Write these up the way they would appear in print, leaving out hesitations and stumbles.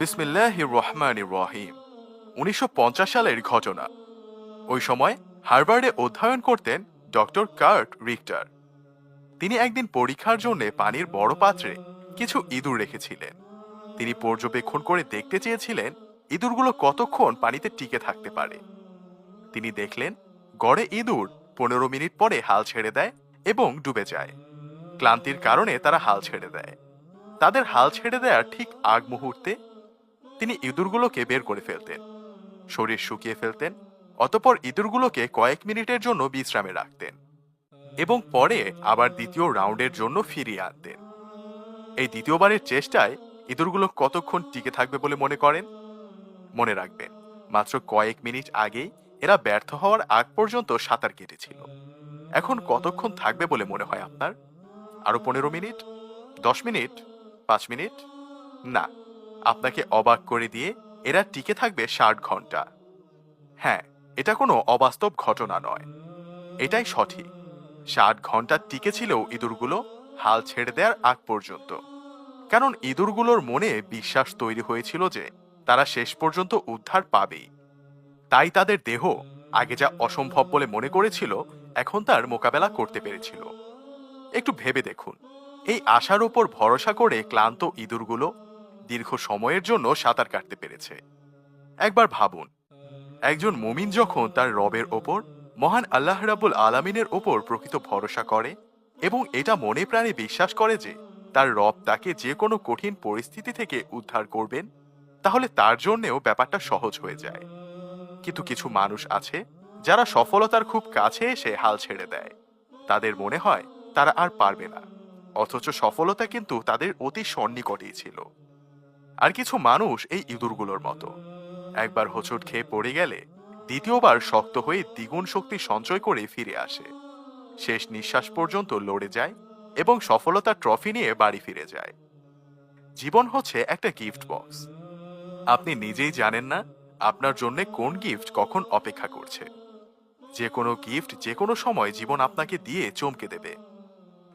বিসমিল্লাহির রহমানির রহিম। 1950 সালের ঘটনা। ওই সময় হার্ভার্ডে অধ্যয়ন করতেন ডক্টর কার্ট রিক্টার। তিনি একদিন পরীক্ষার জন্য পানির বড় পাত্রে কিছু ইঁদুর রেখেছিলেন। তিনি পর্যবেক্ষণ করে দেখতে চেয়েছিলেন ইঁদুরগুলো কতক্ষণ পানিতে টিকে থাকতে পারে। তিনি দেখলেন গড়ে ইঁদুর 15 মিনিট পরে হাল ছেড়ে দেয় এবং ডুবে যায়। ক্লান্তির কারণে তারা হাল ছেড়ে দেয়। তাদের হাল ছেড়ে দেওয়ার ঠিক আগ মুহূর্তে তিনি ইঁদুরগুলোকে বের করে ফেলতেন, শরীর শুকিয়ে ফেলতেন, অতঃপর ইঁদুরগুলোকে কয়েক মিনিটের জন্য বিশ্রামে রাখতেন এবং পরে আবার দ্বিতীয় রাউন্ডের জন্য ফিরিয়ে আনতেন। এই দ্বিতীয়বারের চেষ্টায় ইঁদুরগুলো কতক্ষণ টিকে থাকবে বলে মনে করেন? মনে রাখবেন, মাত্র কয়েক মিনিট আগেই এরা ব্যর্থ হওয়ার আগ পর্যন্ত সাঁতার কেটেছিল। এখন কতক্ষণ থাকবে বলে মনে হয় আপনার? আরো 15 মিনিট, 10 মিনিট, 5 মিনিট? না, আপনাকে অবাক করে দিয়ে এরা টিকে থাকবে 60 ঘন্টা। হ্যাঁ, এটা কোনো অবাস্তব ঘটনা নয়, এটাই সঠিক। 60 ঘন্টা টিকে ছিল ইঁদুরগুলো হাল ছেড়ে দেওয়ার আগ পর্যন্ত। কারণ ইঁদুরগুলোর মনে বিশ্বাস তৈরি হয়েছিল যে তারা শেষ পর্যন্ত উদ্ধার পাবেই। তাই তাদের দেহ আগে যা অসম্ভব বলে মনে করেছিল, এখন তার মোকাবেলা করতে পেরেছিল। একটু ভেবে দেখুন, এই আশার উপর ভরসা করে ক্লান্ত ইঁদুরগুলো দীর্ঘ সময়ের জন্য সাঁতার কাটতে পেরেছে। একবার ভাবুন, একজন মুমিন যখন তার রবের ওপর, মহান আল্লাহ রাব্বুল আলামিনের ওপর প্রকৃত ভরসা করে এবং এটা মনে প্রাণে বিশ্বাস করে যে তার রব তাকে যে কোনো কঠিন পরিস্থিতি থেকে উদ্ধার করবেন, তাহলে তার জন্যেও ব্যাপারটা সহজ হয়ে যায়। কিন্তু কিছু মানুষ আছে যারা সফলতার খুব কাছে এসে হাল ছেড়ে দেয়। তাদের মনে হয় তারা আর পারবে না, অথচ সফলতা কিন্তু তাদের অতি সন্নিকটেই ছিল। আর কিছু মানুষ এই ইঁদুরগুলোর মতো, একবার হোঁচট খেয়ে পড়ে গেলে দ্বিতীয়বার শক্ত হয়ে দ্বিগুণ শক্তি সঞ্চয় করে ফিরে আসে, শেষ নিঃশ্বাস পর্যন্ত লড়ে যায় এবং সফলতার ট্রফি নিয়ে বাড়ি ফিরে যায়। জীবন হচ্ছে একটা গিফট বক্স। আপনি নিজেই জানেন না আপনার জন্য কোন গিফট কখন অপেক্ষা করছে। যে কোনো গিফট যে কোনো সময় জীবন আপনাকে দিয়ে চমকে দেবে।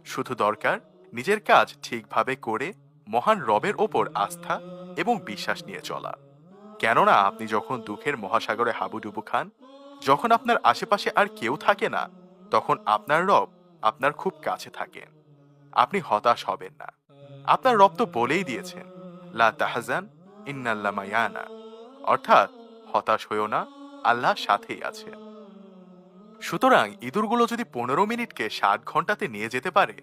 শুধু দরকার নিজের কাজ ঠিকভাবে করে মহান রবের ওপর আস্থা এবং বিশ্বাস নিয়ে চলা। কেননা আপনি যখন দুঃখের মহাসাগরে হাবুডুবু খান, যখন আপনার আশেপাশে আর কেউ থাকে না, তখন আপনার রব আপনার খুব কাছে থাকেন। আপনি হতাশ হবেন না। আপনার রব তো বলেই দিয়েছেন, লা তাহজান ইন্নাল্লাহ মায়ানা, অর্থাৎ হতাশ হইও না, আল্লাহ সাথেই আছেন। সুতরাং ইঁদুরগুলো যদি 15 মিনিটকে 60 ঘন্টাতে নিয়ে যেতে পারে,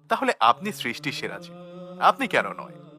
তাহলে আপনি সৃষ্টি সেরা জীব। আপনি কেন নয়?